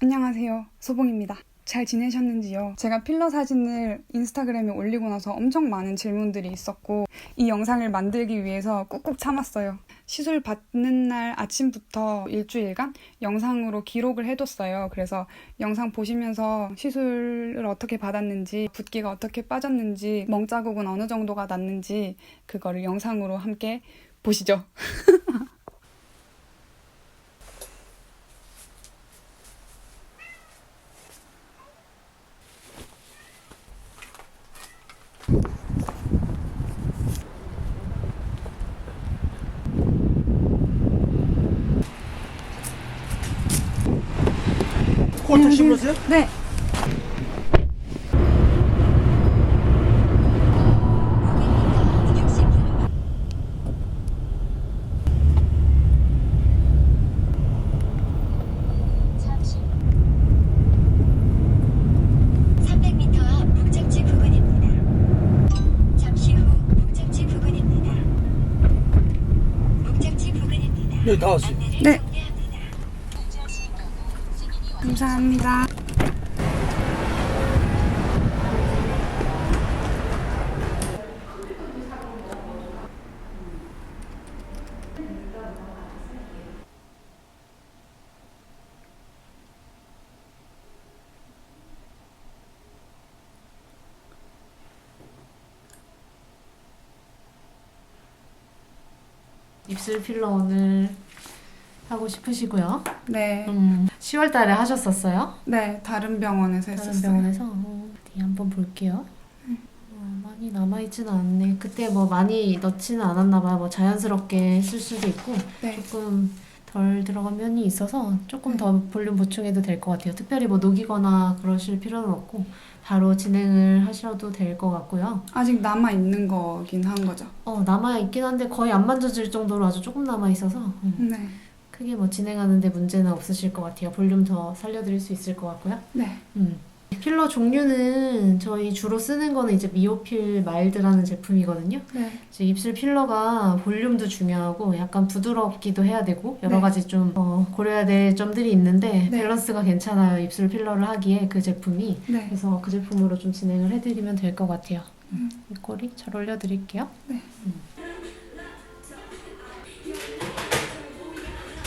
안녕하세요. 소봉입니다. 잘 지내셨는지요? 제가 필러 사진을 인스타그램에 올리고 나서 엄청 많은 질문들이 있었고 이 영상을 만들기 위해서 꾹꾹 참았어요. 시술 받는 날 아침부터 일주일간 영상으로 기록을 해뒀어요. 그래서 영상 보시면서 시술을 어떻게 받았는지, 붓기가 어떻게 빠졌는지, 멍자국은 어느 정도가 났는지 그거를 영상으로 함께 보시죠. 코트 심으세요? 네. 잠시 300m 앞 목적지 부근입니다. 잠시 후 목적지 부근입니다. 목적지 부근입니다. 네, 다 왔어요. 안내를 네. 정리합니다. 감사합니다. 입술 필러 오늘 하고 싶으시고요. 네. 10월 달에 하셨었어요? 네, 다른 병원에서 다른 했었어요. 병원에서? 어디 한번 볼게요. 많이 남아있지는 않네. 그때 뭐 많이 넣지는 않았나 봐요. 뭐 자연스럽게 했을 수도 있고 네. 조금 덜 들어간 면이 있어서 조금 더 볼륨 보충해도 될 것 같아요. 특별히 뭐 녹이거나 그러실 필요는 없고 바로 진행을 하셔도 될 것 같고요. 아직 남아있는 거긴 한 거죠. 남아있긴 한데 거의 안 만져질 정도로 아주 조금 남아있어서 네. 크게 뭐 진행하는데 문제는 없으실 것 같아요. 볼륨 더 살려드릴 수 있을 것 같고요. 네. 필러 종류는 저희 주로 쓰는 거는 이제 미오필 마일드라는 제품이거든요. 네. 이제 입술 필러가 볼륨도 중요하고 약간 부드럽기도 해야 되고 여러 네. 가지 좀 고려해야 될 점들이 있는데 네. 밸런스가 괜찮아요. 입술 필러를 하기에 그 제품이. 네. 그래서 그 제품으로 좀 진행을 해드리면 될 것 같아요. 입꼬리 잘 올려드릴게요.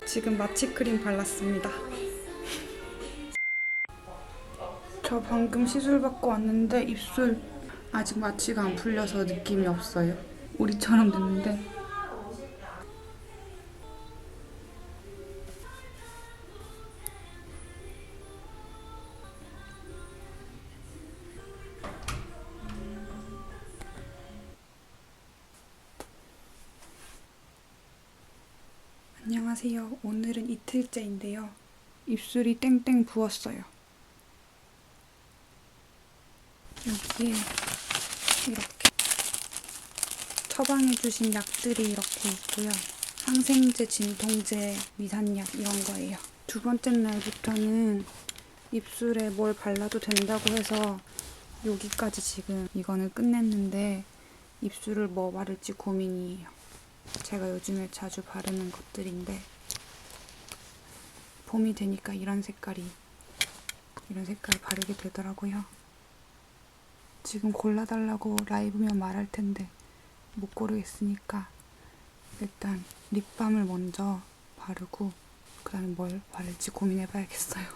지금 마취크림 발랐습니다. 저 방금 시술 받고 왔는데 입술 아직 마취가 안 풀려서 느낌이 없어요. 우리처럼 됐는데. 안녕하세요. 오늘은 이틀째인데요. 입술이 땡땡 부었어요. 여기에 이렇게 처방해주신 약들이 이렇게 있고요. 항생제, 진통제, 미산약 이런 거예요. 두 번째 날부터는 입술에 뭘 발라도 된다고 해서 여기까지 지금 이거는 끝냈는데 입술을 뭐 바를지 고민이에요. 제가 요즘에 자주 바르는 것들인데 봄이 되니까 이런 색깔 바르게 되더라고요. 지금 골라달라고 라이브면 말할 텐데 못 고르겠으니까 일단 립밤을 먼저 바르고 그 다음에 뭘 바를지 고민해봐야겠어요.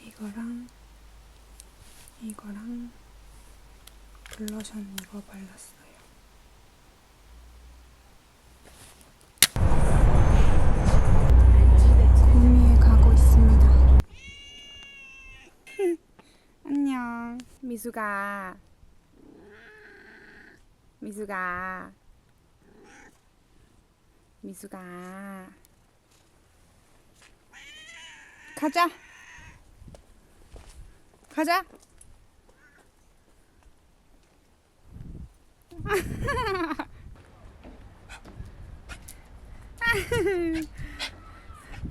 이거랑 블러셔는 이거 발랐어요. 구미에 가고 있습니다. 안녕, 미수가. 가자.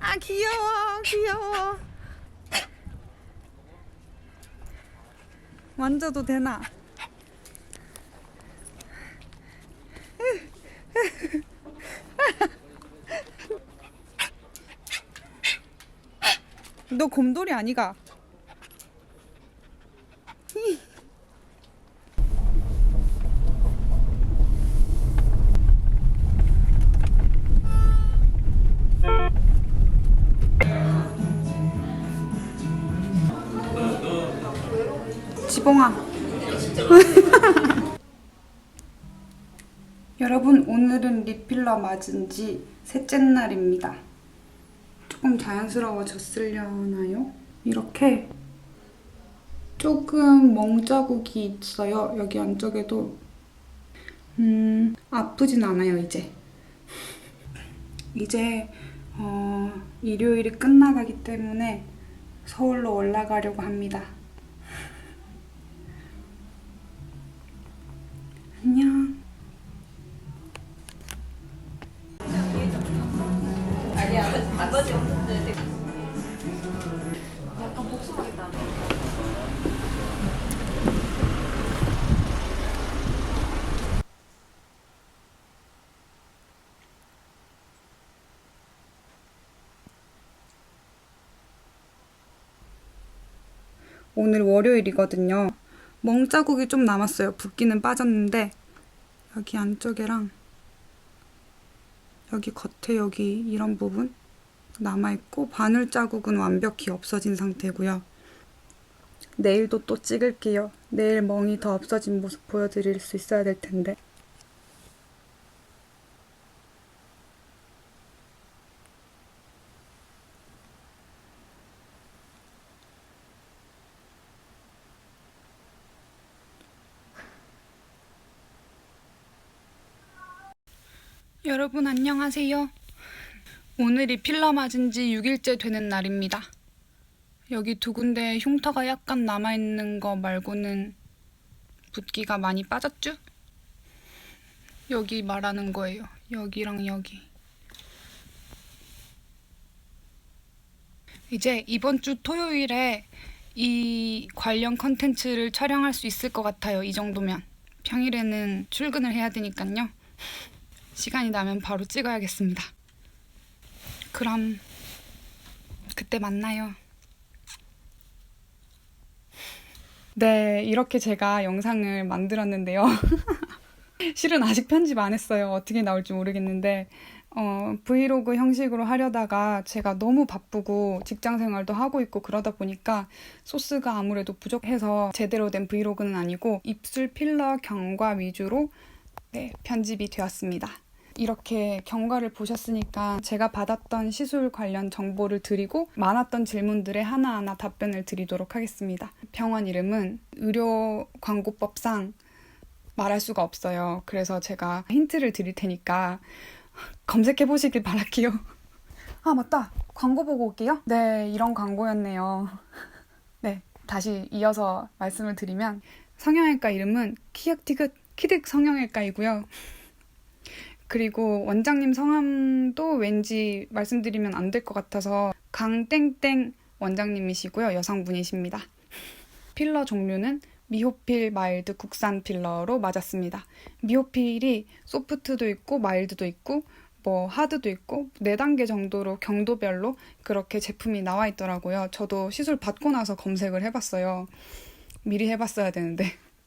아, 귀여워. 만져도 되나? 너 곰돌이 아니가? 지봉아. 여러분, 오늘은 립필러 맞은 지 셋째 날입니다. 조금 자연스러워졌으려나요? 이렇게 조금 멍자국이 있어요. 여기 안쪽에도. 아프진 않아요, 이제. 이제 일요일이 끝나가기 때문에 서울로 올라가려고 합니다. 안녕. 오늘 월요일이거든요. 멍자국이 좀 남았어요. 붓기는 빠졌는데 여기 안쪽이랑 여기 겉에 여기 이런 부분 남아있고 바늘 자국은 완벽히 없어진 상태고요. 내일도 또 찍을게요. 내일 멍이 더 없어진 모습 보여드릴 수 있어야 될 텐데. 여러분 안녕하세요. 오늘이 필러 맞은 지 6일째 되는 날입니다. 여기 두 군데 흉터가 약간 남아있는 거 말고는 붓기가 많이 빠졌죠? 여기 말하는 거예요. 여기랑 여기. 이제 이번 주 토요일에 이 관련 컨텐츠를 촬영할 수 있을 것 같아요. 이 정도면. 평일에는 출근을 해야 되니까요. 시간이 나면 바로 찍어야겠습니다. 그럼 그때 만나요. 네, 이렇게 제가 영상을 만들었는데요. 실은 아직 편집 안 했어요. 어떻게 나올지 모르겠는데 브이로그 형식으로 하려다가 제가 너무 바쁘고 직장 생활도 하고 있고 그러다 보니까 소스가 아무래도 부족해서 제대로 된 브이로그는 아니고 입술 필러 경과 위주로 편집이 되었습니다. 이렇게 경과를 보셨으니까 제가 받았던 시술 관련 정보를 드리고 많았던 질문들에 하나하나 답변을 드리도록 하겠습니다. 병원 이름은 의료광고법상 말할 수가 없어요. 그래서 제가 힌트를 드릴 테니까 검색해 보시길 바랄게요. 아 맞다. 광고 보고 올게요. 네, 이런 광고였네요. 네, 다시 이어서 말씀을 드리면 성형외과 이름은 키득 성형외과이고요. 그리고 원장님 성함도 왠지 말씀드리면 안 될 것 같아서 강땡땡 원장님이시고요. 여성분이십니다. 필러 종류는 미호필 마일드 국산 필러로 맞았습니다. 미호필이 소프트도 있고 마일드도 있고 뭐 하드도 있고 4단계 정도로 경도별로 그렇게 제품이 나와 있더라고요. 저도 시술 받고 나서 검색을 해봤어요. 미리 해봤어야 되는데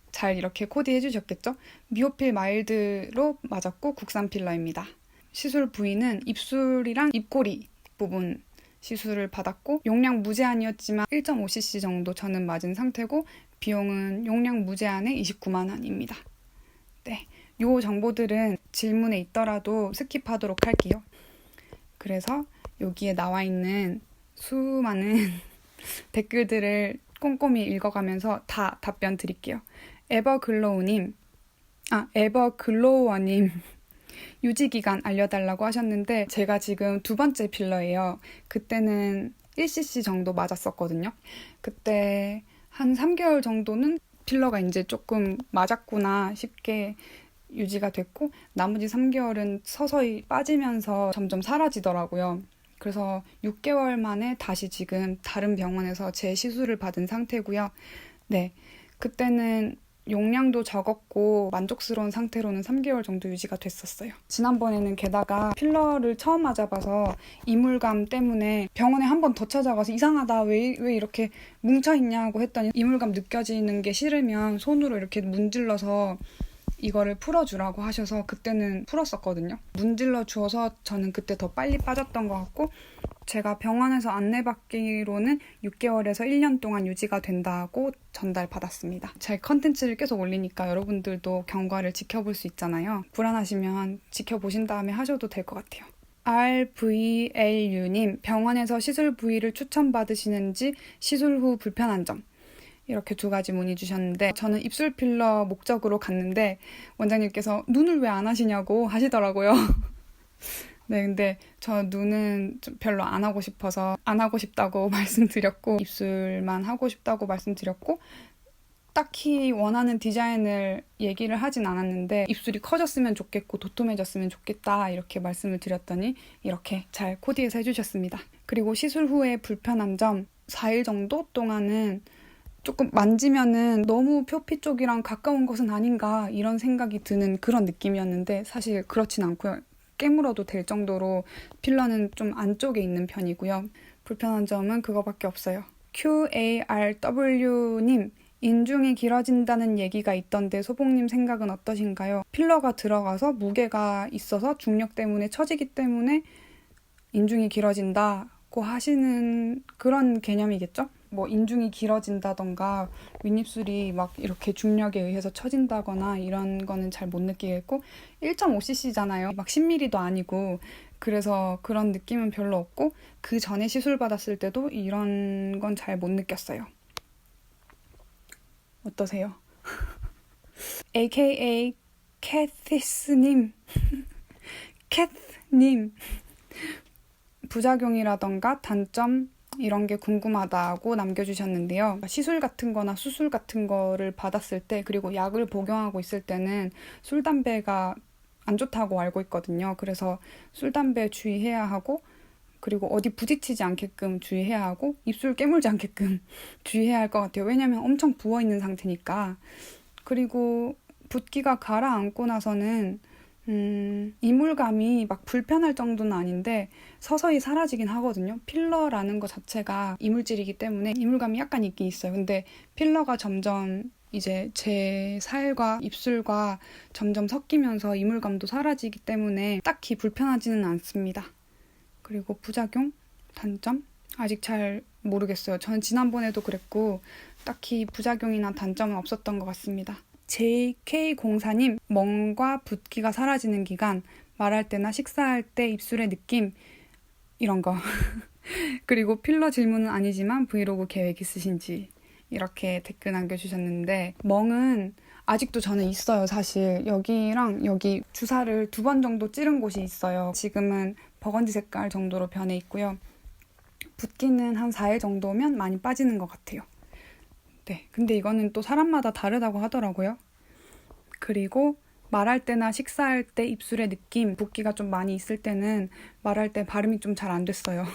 잘 이렇게 코디해 주셨겠죠? 미호필 마일드로 맞았고 국산 필러입니다. 시술 부위는 입술이랑 입꼬리 부분 시술을 받았고 용량 무제한이었지만 1.5cc 정도 저는 맞은 상태고 비용은 용량 무제한에 29만 원입니다. 네, 요 정보들은 질문에 있더라도 스킵하도록 할게요. 그래서 여기에 나와 있는 수많은 댓글들을 꼼꼼히 읽어가면서 다 답변 드릴게요. 에버글로우님, 에버글로워님 유지기간 알려달라고 하셨는데 제가 지금 2번째 필러예요. 그때는 1cc 정도 맞았었거든요. 그때 한 3개월 정도는 필러가 이제 조금 맞았구나 싶게 유지가 됐고 나머지 3개월은 서서히 빠지면서 점점 사라지더라고요. 그래서 6개월 만에 다시 지금 다른 병원에서 재시술을 받은 상태고요. 네, 그때는 용량도 적었고 만족스러운 상태로는 3개월 정도 유지가 됐었어요. 지난번에는 게다가 필러를 처음 맞아봐서 이물감 때문에 병원에 한 번 더 찾아가서 이상하다, 왜 이렇게 뭉쳐있냐고 했더니 이물감 느껴지는 게 싫으면 손으로 이렇게 문질러서 이거를 풀어주라고 하셔서 그때는 풀었었거든요. 문질러 주어서 저는 그때 더 빨리 빠졌던 것 같고, 제가 병원에서 안내받기로는 6개월에서 1년 동안 유지가 된다고 전달받았습니다. 제 컨텐츠를 계속 올리니까 여러분들도 경과를 지켜볼 수 있잖아요. 불안하시면 지켜보신 다음에 하셔도 될 것 같아요. RVLU님, 병원에서 시술 부위를 추천받으시는지 시술 후 불편한 점. 이렇게 2가지 문의 주셨는데, 저는 입술 필러 목적으로 갔는데 원장님께서 눈을 왜 안 하시냐고 하시더라고요. 네, 근데 저 눈은 좀 별로 안 하고 싶어서 안 하고 싶다고 말씀드렸고, 입술만 하고 싶다고 말씀드렸고, 딱히 원하는 디자인을 얘기를 하진 않았는데 입술이 커졌으면 좋겠고 도톰해졌으면 좋겠다 이렇게 말씀을 드렸더니 이렇게 잘 코디해서 해주셨습니다. 그리고 시술 후에 불편한 점, 4일 정도 동안은 조금 만지면은 너무 표피 쪽이랑 가까운 것은 아닌가 이런 생각이 드는 그런 느낌이었는데, 사실 그렇진 않고요. 깨물어도 될 정도로 필러는 좀 안쪽에 있는 편이고요. 불편한 점은 그거밖에 없어요. QARW님, 인중이 길어진다는 얘기가 있던데 소봉님 생각은 어떠신가요? 필러가 들어가서 무게가 있어서 중력 때문에 처지기 때문에 인중이 길어진다고 하시는 그런 개념이겠죠? 뭐 인중이 길어진다던가 윗입술이 막 이렇게 중력에 의해서 처진다거나 이런 거는 잘 못 느끼겠고, 1.5cc잖아요. 막 10mm도 아니고, 그래서 그런 느낌은 별로 없고, 그 전에 시술 받았을 때도 이런 건 잘 못 느꼈어요. 어떠세요? AKA 캐티스님, 캣님, 부작용이라던가 단점 이런 게 궁금하다고 남겨주셨는데요. 시술 같은 거나 수술 같은 거를 받았을 때, 그리고 약을 복용하고 있을 때는 술, 담배가 안 좋다고 알고 있거든요. 그래서 술, 담배 주의해야 하고, 그리고 어디 부딪히지 않게끔 주의해야 하고, 입술 깨물지 않게끔 주의해야 할 것 같아요. 왜냐면 엄청 부어있는 상태니까. 그리고 붓기가 가라앉고 나서는 이물감이 막 불편할 정도는 아닌데 서서히 사라지긴 하거든요. 필러라는 것 자체가 이물질이기 때문에 이물감이 약간 있긴 있어요. 근데 필러가 점점 이제 제 살과 입술과 점점 섞이면서 이물감도 사라지기 때문에 딱히 불편하지는 않습니다. 그리고 부작용? 단점? 아직 잘 모르겠어요. 저는 지난번에도 그랬고 딱히 부작용이나 단점은 없었던 것 같습니다. JK04님, 멍과 붓기가 사라지는 기간, 말할 때나 식사할 때 입술의 느낌, 이런 거. 그리고 필러 질문은 아니지만 브이로그 계획 있으신지 이렇게 댓글 남겨주셨는데, 멍은 아직도 저는 있어요. 사실 여기랑 여기 주사를 2번 정도 찌른 곳이 있어요. 지금은 버건디 색깔 정도로 변해 있고요. 붓기는 한 4일 정도면 많이 빠지는 것 같아요. 네, 근데 이거는 또 사람마다 다르다고 하더라고요. 그리고 말할 때나 식사할 때 입술의 느낌, 붓기가 좀 많이 있을 때는 말할 때 발음이 좀 잘 안 됐어요.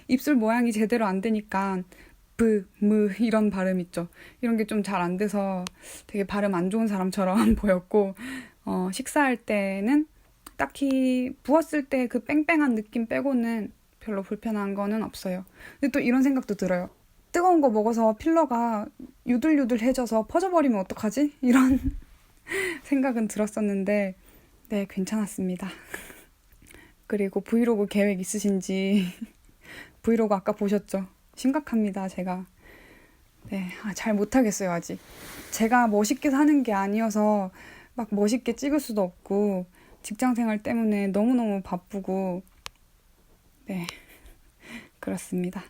입술 모양이 제대로 안 되니까 이런 발음 있죠. 이런 게 좀 잘 안 돼서 되게 발음 안 좋은 사람처럼 보였고, 식사할 때는 딱히 부었을 때 그 뺑뺑한 느낌 빼고는 별로 불편한 거는 없어요. 근데 또 이런 생각도 들어요. 뜨거운 거 먹어서 필러가 유들유들해져서 퍼져버리면 어떡하지? 이런 생각은 들었었는데, 네, 괜찮았습니다. 그리고 브이로그 계획 있으신지, 브이로그 아까 보셨죠? 심각합니다, 제가. 네, 잘 못하겠어요, 아직. 제가 멋있게 사는 게 아니어서 막 멋있게 찍을 수도 없고, 직장생활 때문에 너무너무 바쁘고, 네, 그렇습니다.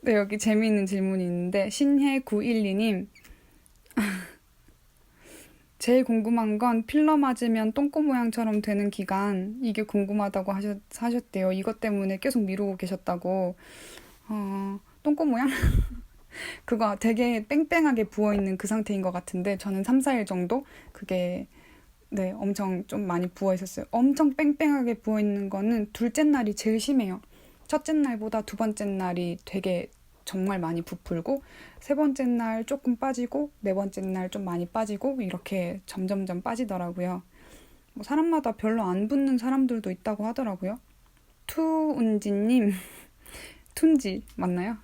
네, 여기 재미있는 질문이 있는데, 신혜912님, 제일 궁금한 건 필러 맞으면 똥꼬 모양처럼 되는 기간, 이게 궁금하다고 하셨대요. 이것 때문에 계속 미루고 계셨다고. 똥꼬 모양? 그거 되게 뺑뺑하게 부어있는 그 상태인 것 같은데, 저는 3, 4일 정도 그게 네, 엄청 좀 많이 부어있었어요. 엄청 뺑뺑하게 부어있는 거는 둘째 날이 제일 심해요. 첫째 날보다 2번째 날이 되게 정말 많이 부풀고 세 번째 날 조금 빠지고 네 번째 날 좀 많이 빠지고 이렇게 점점점 빠지더라고요. 뭐 사람마다 별로 안 붓는 사람들도 있다고 하더라고요. 투운지님, 툰지 맞나요?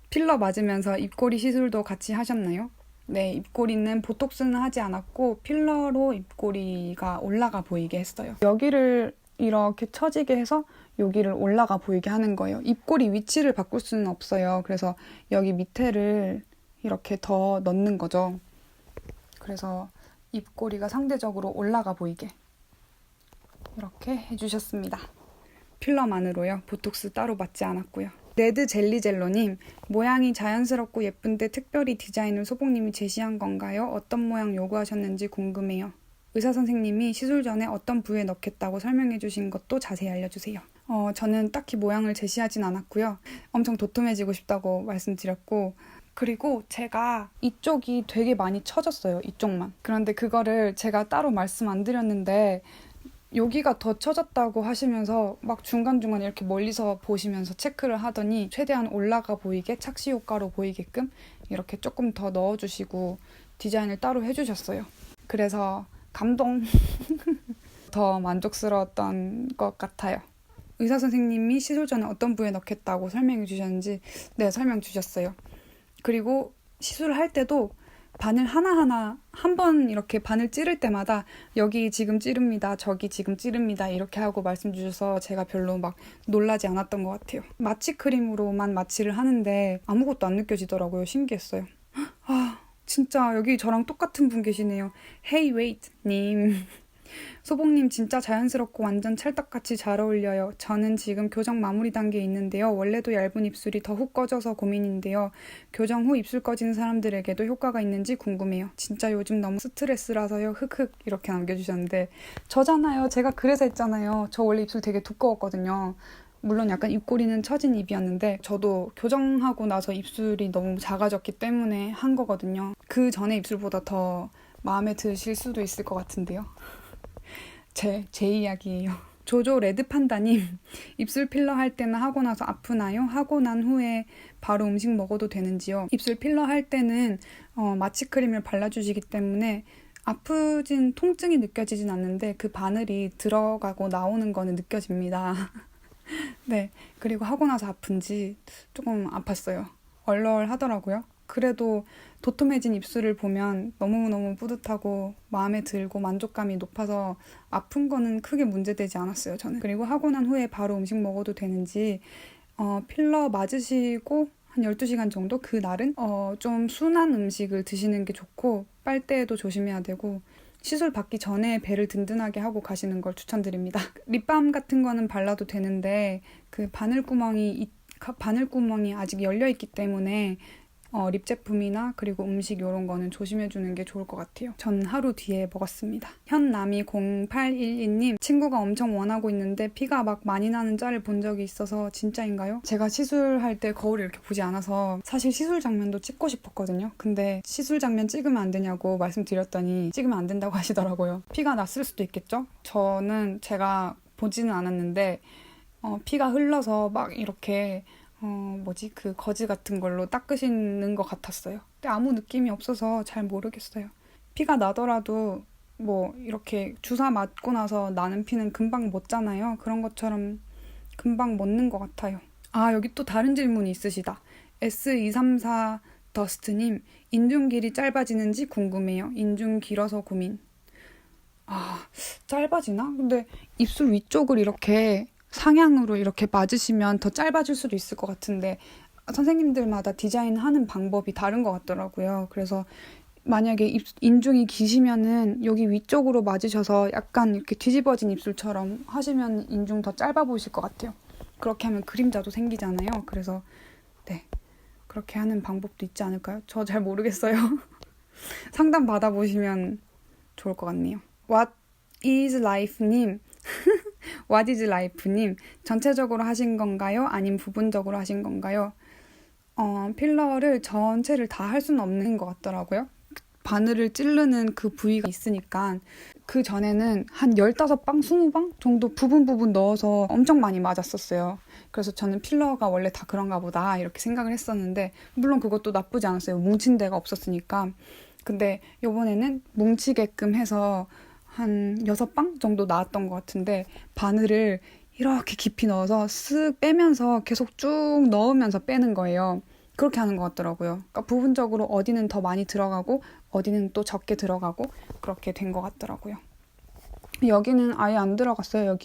필러 맞으면서 입꼬리 시술도 같이 하셨나요? 네, 입꼬리는 보톡스는 하지 않았고 필러로 입꼬리가 올라가 보이게 했어요. 여기를 이렇게 처지게 해서 여기를 올라가 보이게 하는 거예요. 입꼬리 위치를 바꿀 수는 없어요. 그래서 여기 밑에를 이렇게 더 넣는 거죠. 그래서 입꼬리가 상대적으로 올라가 보이게 이렇게 해주셨습니다. 필러만으로요. 보톡스 따로 맞지 않았고요. 레드 젤리젤로님, 모양이 자연스럽고 예쁜데 특별히 디자인을 소복님이 제시한 건가요? 어떤 모양 요구하셨는지 궁금해요. 의사 선생님이 시술 전에 어떤 부위에 넣겠다고 설명해 주신 것도 자세히 알려주세요. 저는 딱히 모양을 제시하진 않았고요. 엄청 도톰해지고 싶다고 말씀드렸고, 그리고 제가 이쪽이 되게 많이 처졌어요. 이쪽만. 그런데 그거를 제가 따로 말씀 안 드렸는데 여기가 더 처졌다고 하시면서 막 중간중간 이렇게 멀리서 보시면서 체크를 하더니 최대한 올라가 보이게 착시 효과로 보이게끔 이렇게 조금 더 넣어주시고 디자인을 따로 해주셨어요. 그래서 감동. 더 만족스러웠던 것 같아요. 의사 선생님이 시술 전에 어떤 부위에 넣겠다고 설명해 주셨는지 네, 설명 주셨어요. 그리고 시술할 때도 바늘 하나하나 한 번 이렇게 바늘 찌를 때마다 여기 지금 찌릅니다. 저기 지금 찌릅니다. 이렇게 하고 말씀 주셔서 제가 별로 막 놀라지 않았던 것 같아요. 마취 크림으로만 마취를 하는데 아무것도 안 느껴지더라고요. 신기했어요. 아, 진짜 여기 저랑 똑같은 분 계시네요. Hey wait 님. 소복님 진짜 자연스럽고 완전 찰떡같이 잘 어울려요. 저는 지금 교정 마무리 단계에 있는데요. 원래도 얇은 입술이 더 훅 꺼져서 고민인데요. 교정 후 입술 꺼지는 사람들에게도 효과가 있는지 궁금해요. 진짜 요즘 너무 스트레스라서요. 흑흑 이렇게 남겨주셨는데 저잖아요. 제가 그래서 했잖아요. 저 원래 입술 되게 두꺼웠거든요. 물론 약간 입꼬리는 처진 입이었는데 저도 교정하고 나서 입술이 너무 작아졌기 때문에 한 거거든요. 그 전에 입술보다 더 마음에 드실 수도 있을 것 같은데요. 제 이야기예요. 조조 레드판다님, 입술 필러 할 때는 하고 나서 아프나요? 하고 난 후에 바로 음식 먹어도 되는지요? 입술 필러 할 때는 마취크림을 발라주시기 때문에 아프진 통증이 느껴지진 않는데 그 바늘이 들어가고 나오는 거는 느껴집니다. 네, 그리고 하고 나서 아픈지 조금 아팠어요. 얼얼하더라고요. 그래도 도톰해진 입술을 보면 너무너무 뿌듯하고 마음에 들고 만족감이 높아서 아픈 거는 크게 문제되지 않았어요, 저는. 그리고 하고 난 후에 바로 음식 먹어도 되는지 필러 맞으시고 한 12시간 정도 그 날은 좀 순한 음식을 드시는 게 좋고 빨대에도 조심해야 되고 시술 받기 전에 배를 든든하게 하고 가시는 걸 추천드립니다. 립밤 같은 거는 발라도 되는데 그 바늘구멍이 아직 열려있기 때문에 립 제품이나 그리고 음식 이런 거는 조심해주는 게 좋을 것 같아요. 전 하루 뒤에 먹었습니다. 현남이 0812님, 친구가 엄청 원하고 있는데 피가 막 많이 나는 짤을 본 적이 있어서 진짜인가요? 제가 시술할 때 거울을 이렇게 보지 않아서 사실 시술 장면도 찍고 싶었거든요. 근데 시술 장면 찍으면 안 되냐고 말씀드렸더니 찍으면 안 된다고 하시더라고요. 피가 났을 수도 있겠죠? 저는 제가 보지는 않았는데 피가 흘러서 막 이렇게 그 거즈 같은 걸로 닦으시는 것 같았어요. 근데 아무 느낌이 없어서 잘 모르겠어요. 피가 나더라도 뭐 이렇게 주사 맞고 나서 나는 피는 금방 멎잖아요. 그런 것처럼 금방 멎는 것 같아요. 아, 여기 또 다른 질문이 있으시다. S234 더스트님, 인중 길이 짧아지는지 궁금해요. 인중 길어서 고민. 아, 짧아지나? 근데 입술 위쪽을 이렇게 상향으로 이렇게 맞으시면 더 짧아질 수도 있을 것 같은데 선생님들마다 디자인하는 방법이 다른 것 같더라고요. 그래서 만약에 인중이 기시면은 여기 위쪽으로 맞으셔서 약간 이렇게 뒤집어진 입술처럼 하시면 인중 더 짧아 보이실 것 같아요. 그렇게 하면 그림자도 생기잖아요. 그래서 네, 그렇게 하는 방법도 있지 않을까요? 저 잘 모르겠어요. 상담 받아보시면 좋을 것 같네요. What is Life님, What is Life님, 전체적으로 하신 건가요? 아님 부분적으로 하신 건가요? 필러를 전체를 다 할 수는 없는 것 같더라고요. 바늘을 찌르는 그 부위가 있으니까 그 전에는 한 15방, 20방 정도 부분 넣어서 엄청 많이 맞았었어요. 그래서 저는 필러가 원래 다 그런가 보다 이렇게 생각을 했었는데 물론 그것도 나쁘지 않았어요. 뭉친 데가 없었으니까. 근데 이번에는 뭉치게끔 해서 한 6방 정도 나왔던 것 같은데 바늘을 이렇게 깊이 넣어서 쓱 빼면서 계속 쭉 넣으면서 빼는 거예요. 그렇게 하는 것 같더라고요. 그러니까 부분적으로 어디는 더 많이 들어가고 어디는 또 적게 들어가고 그렇게 된 것 같더라고요. 여기는 아예 안 들어갔어요.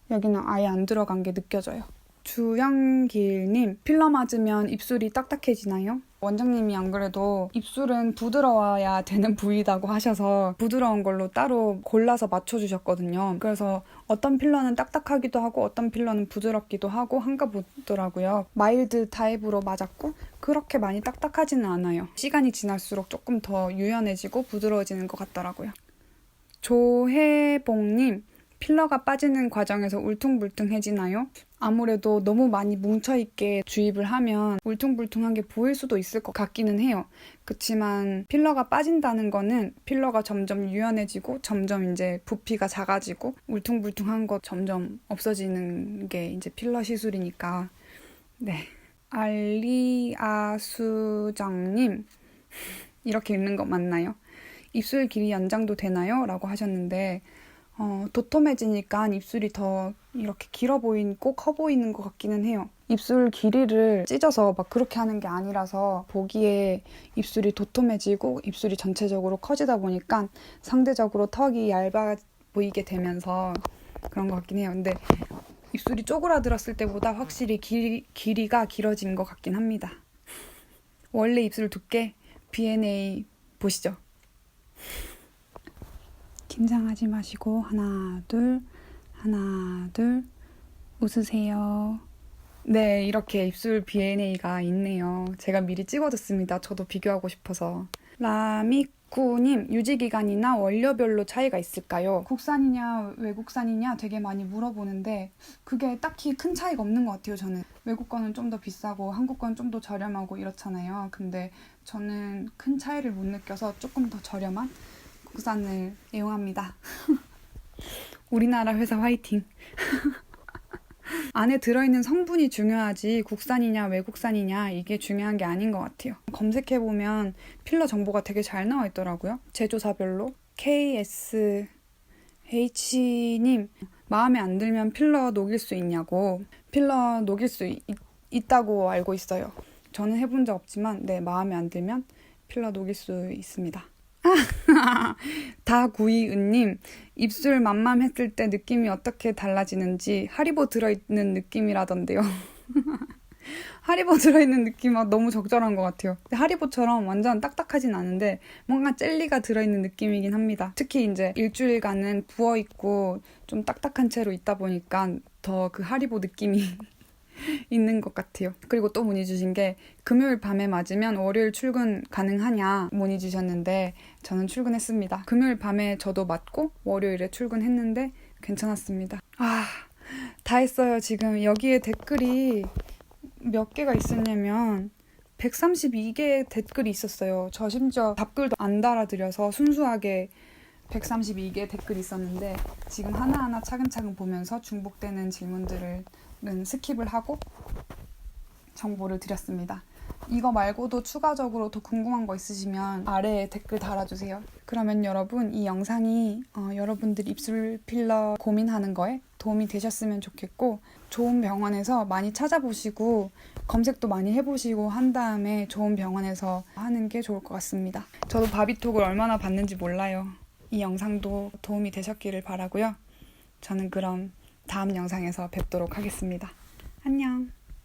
여기는 아예 안 들어간 게 느껴져요. 주영길님, 필러 맞으면 입술이 딱딱해지나요? 원장님이 안 그래도 입술은 부드러워야 되는 부위라고 하셔서 부드러운 걸로 따로 골라서 맞춰주셨거든요. 그래서 어떤 필러는 딱딱하기도 하고 어떤 필러는 부드럽기도 하고 한가 보더라고요. 마일드 타입으로 맞았고 그렇게 많이 딱딱하지는 않아요. 시간이 지날수록 조금 더 유연해지고 부드러워지는 것 같더라고요. 조혜봉님, 필러가 빠지는 과정에서 울퉁불퉁해지나요? 아무래도 너무 많이 뭉쳐있게 주입을 하면 울퉁불퉁한 게 보일 수도 있을 것 같기는 해요. 그렇지만 필러가 빠진다는 거는 필러가 점점 유연해지고 점점 이제 부피가 작아지고 울퉁불퉁한 거 점점 없어지는 게 이제 필러 시술이니까. 네. 알리아수정님, 이렇게 읽는 거 맞나요? 입술 길이 연장도 되나요? 라고 하셨는데 도톰해지니까 입술이 더 이렇게 길어 보이고 커 보이는 것 같기는 해요. 입술 길이를 찢어서 막 그렇게 하는 게 아니라서 보기에 입술이 도톰해지고 입술이 전체적으로 커지다 보니까 상대적으로 턱이 얇아 보이게 되면서 그런 것 같긴 해요. 근데 입술이 쪼그라들었을 때보다 확실히 길이가 길어진 것 같긴 합니다. 원래 입술 두께 B&A 보시죠. 긴장하지 마시고 하나 둘 웃으세요. 네, 이렇게 입술 B&A가 있네요. 제가 미리 찍어뒀습니다. 저도 비교하고 싶어서. 라미쿠님, 유지기간이나 원료별로 차이가 있을까요? 국산이냐 외국산이냐 되게 많이 물어보는데 그게 딱히 큰 차이가 없는 것 같아요. 저는 외국 거는 좀 더 비싸고 한국 거는 좀 더 저렴하고 이렇잖아요. 근데 저는 큰 차이를 못 느껴서 조금 더 저렴한 국산을 애용합니다. 우리나라 회사 화이팅! 안에 들어있는 성분이 중요하지 국산이냐 외국산이냐 이게 중요한 게 아닌 것 같아요. 검색해보면 필러 정보가 되게 잘 나와 있더라고요. 제조사별로. KSH님, 마음에 안 들면 필러 녹일 수 있냐고. 필러 녹일 수 있다고 알고 있어요. 저는 해본 적 없지만 네, 마음에 안 들면 필러 녹일 수 있습니다. 다구이은님, 입술 맘맘했을 때 느낌이 어떻게 달라지는지 하리보 들어있는 느낌이라던데요. 하리보 들어있는 느낌은 너무 적절한 것 같아요. 하리보처럼 완전 딱딱하진 않은데 뭔가 젤리가 들어있는 느낌이긴 합니다. 특히 이제 일주일간은 부어있고 좀 딱딱한 채로 있다 보니까 더 그 하리보 느낌이 있는 것 같아요. 그리고 또 문의 주신 게 금요일 밤에 맞으면 월요일 출근 가능하냐 문의 주셨는데 저는 출근했습니다. 금요일 밤에 저도 맞고 월요일에 출근했는데 괜찮았습니다. 다 했어요. 지금 여기에 댓글이 몇 개가 있었냐면 132개의 댓글이 있었어요. 저 심지어 답글도 안 달아드려서 순수하게 132개의 댓글이 있었는데 지금 하나하나 차근차근 보면서 중복되는 질문들을 스킵을 하고 정보를 드렸습니다. 이거 말고도 추가적으로 더 궁금한 거 있으시면 아래에 댓글 달아주세요. 그러면 여러분, 이 영상이 여러분들 입술 필러 고민하는 거에 도움이 되셨으면 좋겠고 좋은 병원에서 많이 찾아보시고 검색도 많이 해보시고 한 다음에 좋은 병원에서 하는 게 좋을 것 같습니다. 저도 바비톡을 얼마나 받는지 몰라요. 이 영상도 도움이 되셨기를 바라고요. 저는 그럼 다음 영상에서 뵙도록 하겠습니다. 안녕.